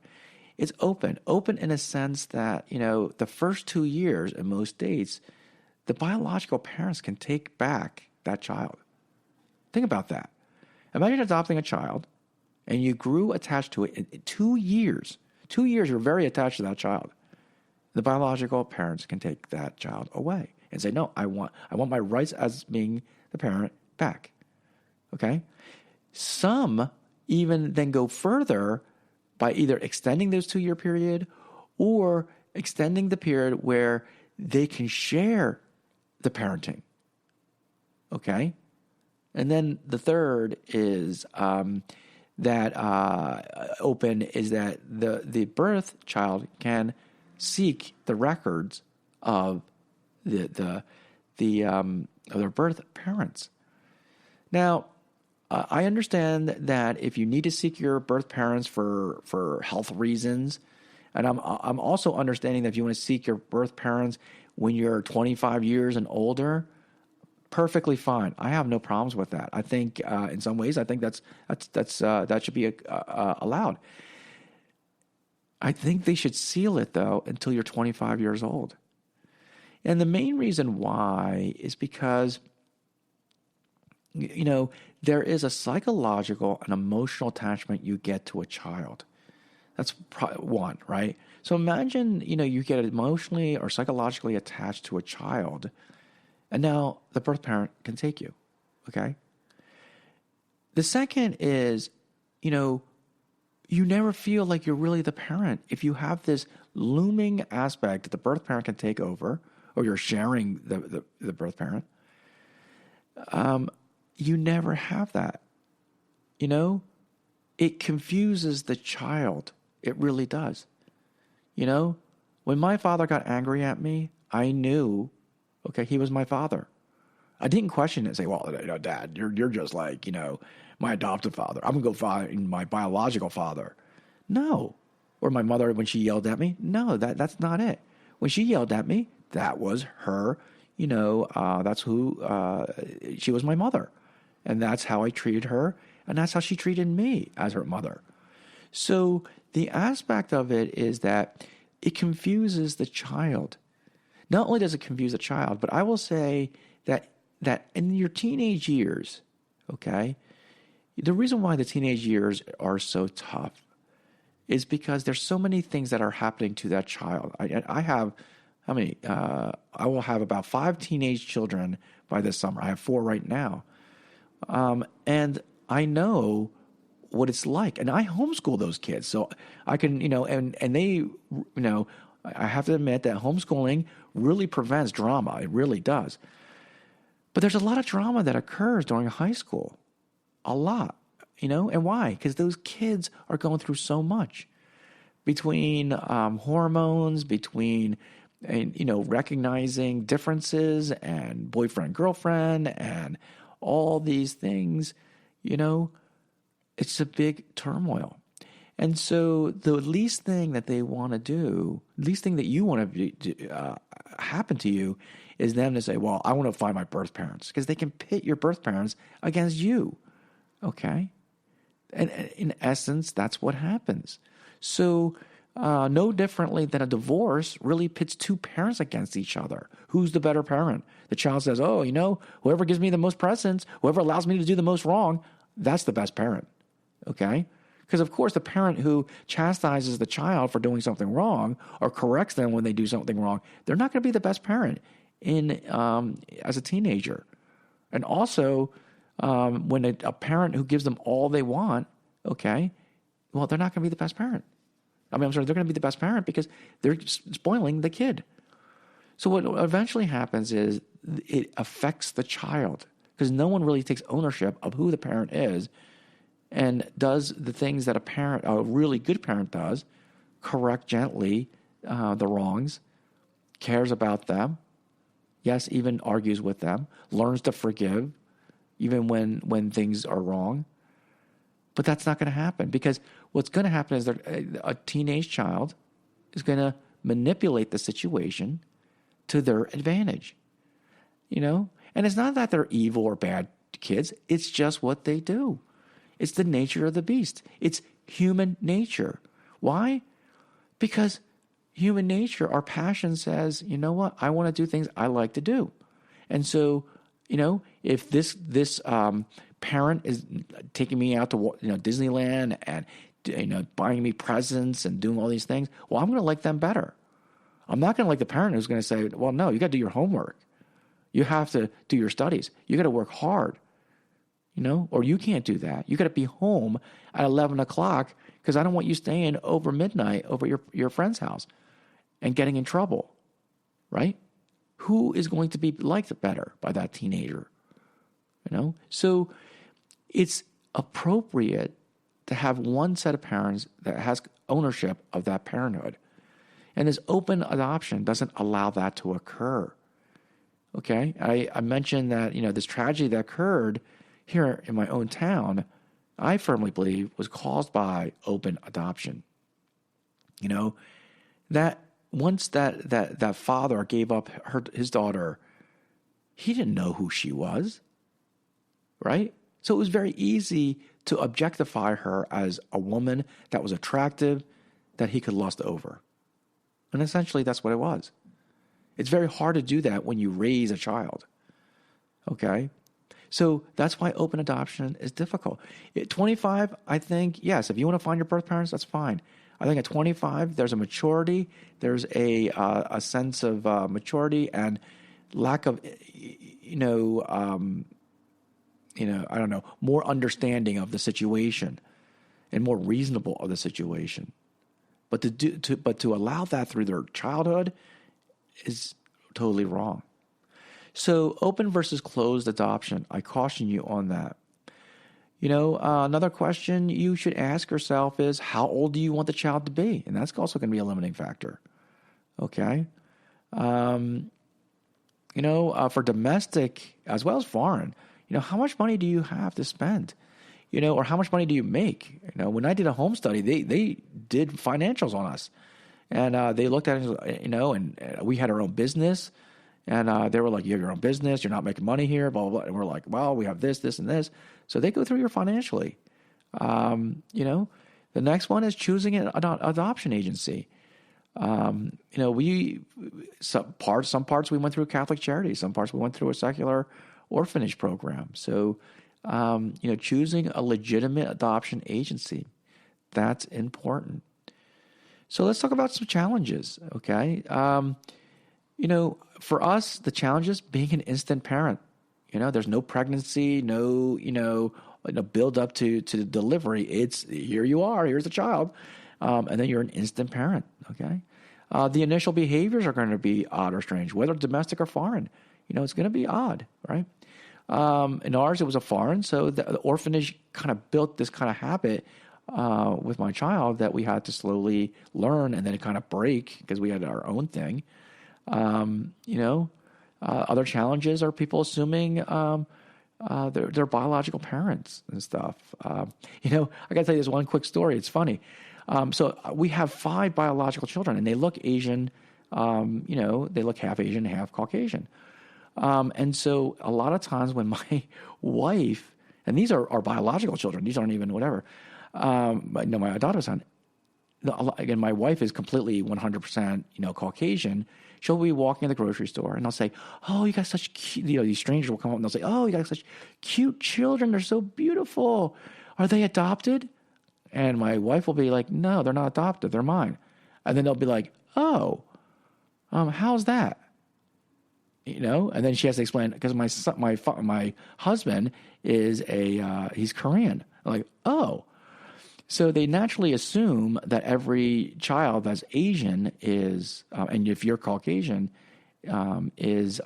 It's open in a sense that the first 2 years in most states, the biological parents can take back that child. Think about that. Imagine adopting a child, and you grew attached to it in 2 years. 2 years, you're very attached to that child. The biological parents can take that child away and say, no, I want my rights as being the parent back. Okay? Some even then go further by either extending those 2 year period or extending the period where they can share the parenting. Okay? And then the third is that open is that the birth child can seek the records of their birth parents. Now, I understand that if you need to seek your birth parents for health reasons, and I'm also understanding that if you want to seek your birth parents when you're 25 years and older, perfectly fine. I have no problems with that. I think in some ways, I think that should be allowed. I think they should seal it, though, until you're 25 years old. And the main reason why is because, there is a psychological and emotional attachment you get to a child. That's one, right? So imagine, you get emotionally or psychologically attached to a child, and now the birth parent can take you, okay? The second is, you never feel like you're really the parent. If you have this looming aspect that the birth parent can take over, or you're sharing the birth parent, you never have that. It confuses the child. It really does. You know, when my father got angry at me, I knew, okay, he was my father. I didn't question it and say, well, Dad, you're just like, my adoptive father. I'm going to go find my biological father. No. Or my mother when she yelled at me. No, that's not it. When she yelled at me, that was her, that's who, she was my mother. And that's how I treated her. And that's how she treated me as her mother. So the aspect of it is that it confuses the child. Not only does it confuse the child, but I will say that in your teenage years, okay, the reason why the teenage years are so tough is because there's so many things that are happening to that child. I have, how many? I will have about 5 teenage children by this summer. I have 4 right now. And I know what it's like. And I homeschool those kids. So I can, and they, I have to admit that homeschooling really prevents drama. It really does. But there's a lot of drama that occurs during high school. A lot, and why? Because those kids are going through so much between hormones, between, recognizing differences and boyfriend, girlfriend, and all these things, it's a big turmoil. And so the least thing that they want to do, least thing that you want to happen to you is them to say, well, I want to find my birth parents, because they can pit your birth parents against you. Okay? And in essence, that's what happens. So no differently than a divorce really pits 2 parents against each other. Who's the better parent? The child says, oh, whoever gives me the most presents, whoever allows me to do the most wrong, that's the best parent. Okay? Because, of course, the parent who chastises the child for doing something wrong or corrects them when they do something wrong, they're not going to be the best parent as a teenager. And also, when a parent who gives them all they want, okay, well, they're not going to be the best parent. They're going to be the best parent because they're spoiling the kid. So what eventually happens is it affects the child because no one really takes ownership of who the parent is and does the things that a really good parent does, correct gently the wrongs, cares about them, yes, even argues with them, learns to forgive, even when things are wrong. But that's not going to happen because what's going to happen is that a teenage child is going to manipulate the situation to their advantage, And it's not that they're evil or bad kids. It's just what they do. It's the nature of the beast. It's human nature. Why? Because human nature, our passion says, you know what? I want to do things I like to do. And so, if this parent is taking me out to Disneyland and buying me presents and doing all these things, well, I'm going to like them better. I'm not going to like the parent who's going to say, well, no, you got to do your homework. You have to do your studies. You got to work hard, or you can't do that. You got to be home at 11 o'clock because I don't want you staying over midnight over your friend's house and getting in trouble, right? Who is going to be liked better by that teenager? So it's appropriate to have one set of parents that has ownership of that parenthood. And this open adoption doesn't allow that to occur. Okay? I mentioned that, this tragedy that occurred here in my own town, I firmly believe was caused by open adoption. That once that father gave up his daughter, he didn't know who she was, right? So it was very easy to objectify her as a woman that was attractive, that he could lust over. And essentially that's what it was. It's very hard to do that when you raise a child, okay? So that's why open adoption is difficult. At 25, I think, yes, if you want to find your birth parents, that's fine. I think at 25, there's a maturity, there's a sense of maturity and lack of, more understanding of the situation and more reasonable of the situation. But to allow that through their childhood is totally wrong. So open versus closed adoption, I caution you on that. Another question you should ask yourself is, how old do you want the child to be? And that's also going to be a limiting factor. Okay. For domestic as well as foreign, how much money do you have to spend? Or how much money do you make? When I did a home study, they did financials on us, and they looked at it, and we had our own business, and they were like, "You have your own business, you're not making money here, blah blah blah." And we're like, "Well, we have this, this, and this." So they go through you financially. The next one is choosing an adoption agency. Some parts we went through Catholic Charities, some parts we went through a secular orphanage program. So, choosing a legitimate adoption agency, that's important. So let's talk about some challenges. Okay. For us, the challenges being an instant parent, there's no pregnancy, no build up to the delivery. It's here you are, here's the child. And then you're an instant parent, okay? The initial behaviors are going to be odd or strange, whether domestic or foreign. It's going to be odd, right? In ours, it was a foreign, so the orphanage kind of built this kind of habit with my child that we had to slowly learn and then it kind of break because we had our own thing. Other challenges are people assuming their biological parents and stuff. I got to tell you this one quick story. It's funny. So we have 5 biological children, and they look Asian. They look half Asian, half Caucasian. And so a lot of times when my wife, and these are our biological children, these aren't even whatever. But my adopted son. Again, my wife is completely 100%, Caucasian. She'll be walking in the grocery store, and I'll say, "Oh, you got such cute." These strangers will come up and they'll say, "Oh, you got such cute children. They're so beautiful. Are they adopted?" And my wife will be like, "No, they're not adopted. They're mine." And then they'll be like, "Oh, how's that?" And then she has to explain because my husband is he's Korean. I'm like, "Oh." So they naturally assume that every child that's Asian is, and if you're Caucasian, is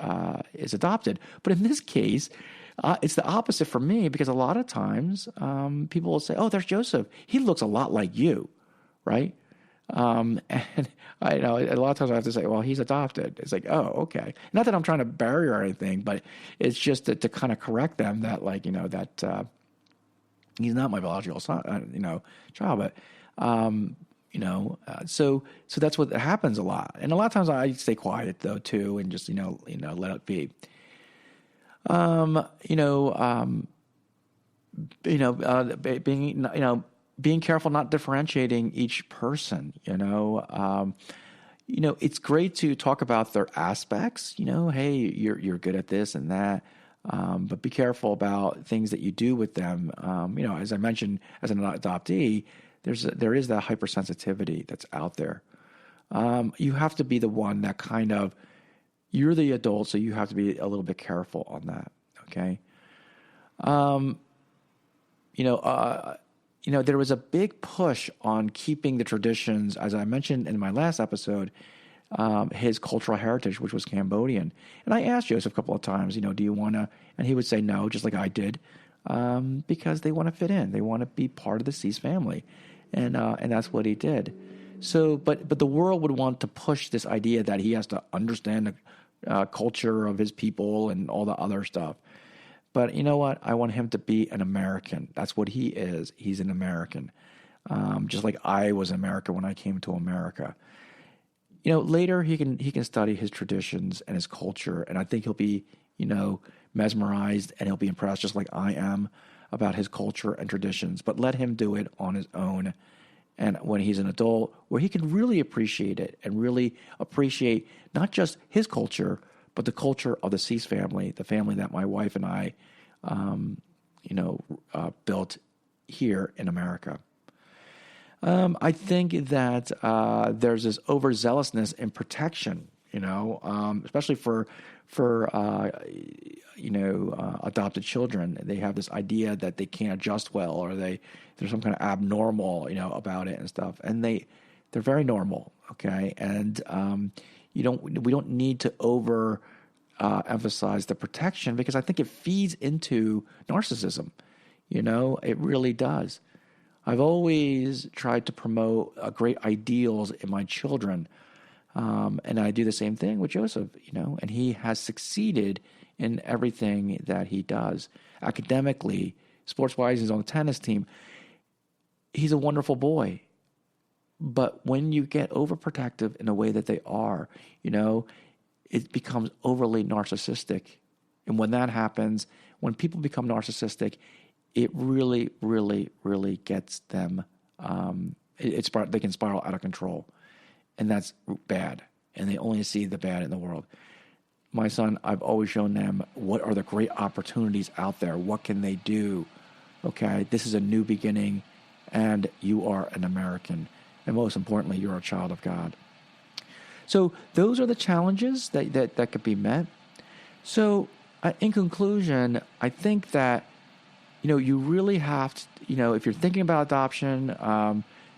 adopted. But in this case, it's the opposite for me because a lot of times people will say, "Oh, there's Joseph. He looks a lot like you," right? And a lot of times I have to say, "Well, he's adopted." It's like, "Oh, okay." Not that I'm trying to bury or anything, but it's just to kind of correct them that, that. He's not my biological son, child, but, so that's what happens a lot. And a lot of times I stay quiet though too, and just, let it be. Being careful, not differentiating each person, it's great to talk about their aspects, hey, you're good at this and that. But be careful about things that you do with them. As I mentioned, as an adoptee, there is that hypersensitivity that's out there. You have to be the one that you're the adult, so you have to be a little bit careful on that. Okay. There was a big push on keeping the traditions, as I mentioned in my last episode, his cultural heritage, which was Cambodian. And I asked Joseph a couple of times, do you want to, and he would say no, just like I did, because they want to fit in. They want to be part of the Cease family. And that's what he did. So, but the world would want to push this idea that he has to understand the culture of his people and all the other stuff. But you know what? I want him to be an American. That's what he is. He's an American. Just like I was an American when I came to America. Later he can study his traditions and his culture, and I think he'll be, mesmerized and he'll be impressed just like I am about his culture and traditions. But let him do it on his own, and when he's an adult, where he can really appreciate it and really appreciate not just his culture, but the culture of the Cease family, the family that my wife and I, built here in America. I think that there's this overzealousness in protection, especially for adopted children. They have this idea that they can't adjust well, or there's some kind of abnormal, about it and stuff. And they're very normal, okay? And we don't need to emphasize the protection, because I think it feeds into narcissism. It really does. I've always tried to promote great ideals in my children. And I do the same thing with Joseph, and he has succeeded in everything that he does. Academically, sports-wise, he's on the tennis team. He's a wonderful boy. But when you get overprotective in the way that they are, it becomes overly narcissistic. And when that happens, when people become narcissistic, it really, really, really gets them, they can spiral out of control. And that's bad. And they only see the bad in the world. My son, I've always shown them what are the great opportunities out there. What can they do? Okay, this is a new beginning, and you are an American. And most importantly, you're a child of God. So those are the challenges that could be met. So in conclusion, I think that, you really have to, if you're thinking about adoption,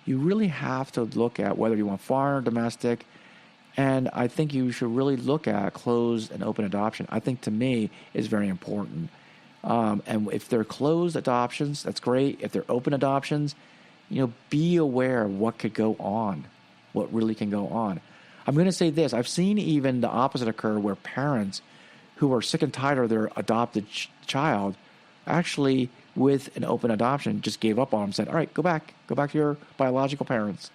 you really have to look at whether you want foreign or domestic. And I think you should really look at closed and open adoption. I think, to me, is very important. And if they're closed adoptions, that's great. If they're open adoptions, be aware of what could go on, what really can go on. I'm going to say this. I've seen even the opposite occur, where parents who are sick and tired of their adopted child actually, with an open adoption, just gave up on them, said, all right, go back to your biological parents.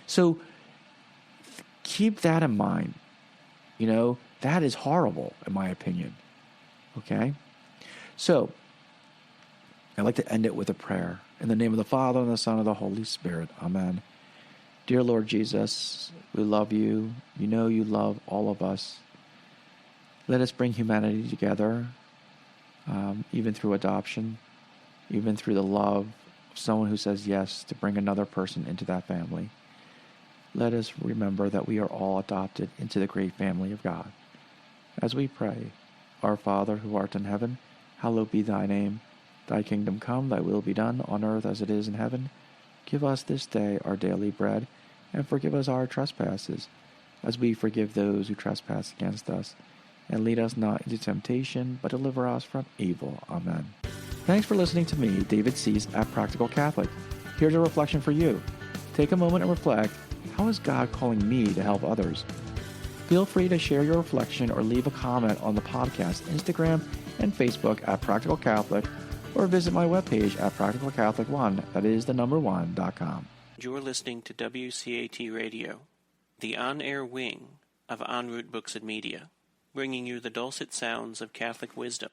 So keep that in mind. That is horrible, in my opinion. Okay? So I'd like to end it with a prayer. In the name of the Father, and the Son, and the Holy Spirit. Amen. Dear Lord Jesus, we love you. You love all of us. Let us bring humanity together, even through adoption, even through the love of someone who says yes to bring another person into that family. Let us remember that we are all adopted into the great family of God. As we pray, Our Father who art in heaven, hallowed be thy name. Thy kingdom come, thy will be done, on earth as it is in heaven. Give us this day our daily bread, and forgive us our trespasses, as we forgive those who trespass against us. And lead us not into temptation, but deliver us from evil. Amen. Thanks for listening to me, David Cease, at Practical Catholic. Here's a reflection for you. Take a moment and reflect, how is God calling me to help others? Feel free to share your reflection or leave a comment on the podcast, Instagram, and Facebook at Practical Catholic, or visit my webpage at practicalcatholic1, that is the number 1.com. You're listening to WCAT Radio, the on-air wing of En Route Books and Media, bringing you the dulcet sounds of Catholic wisdom.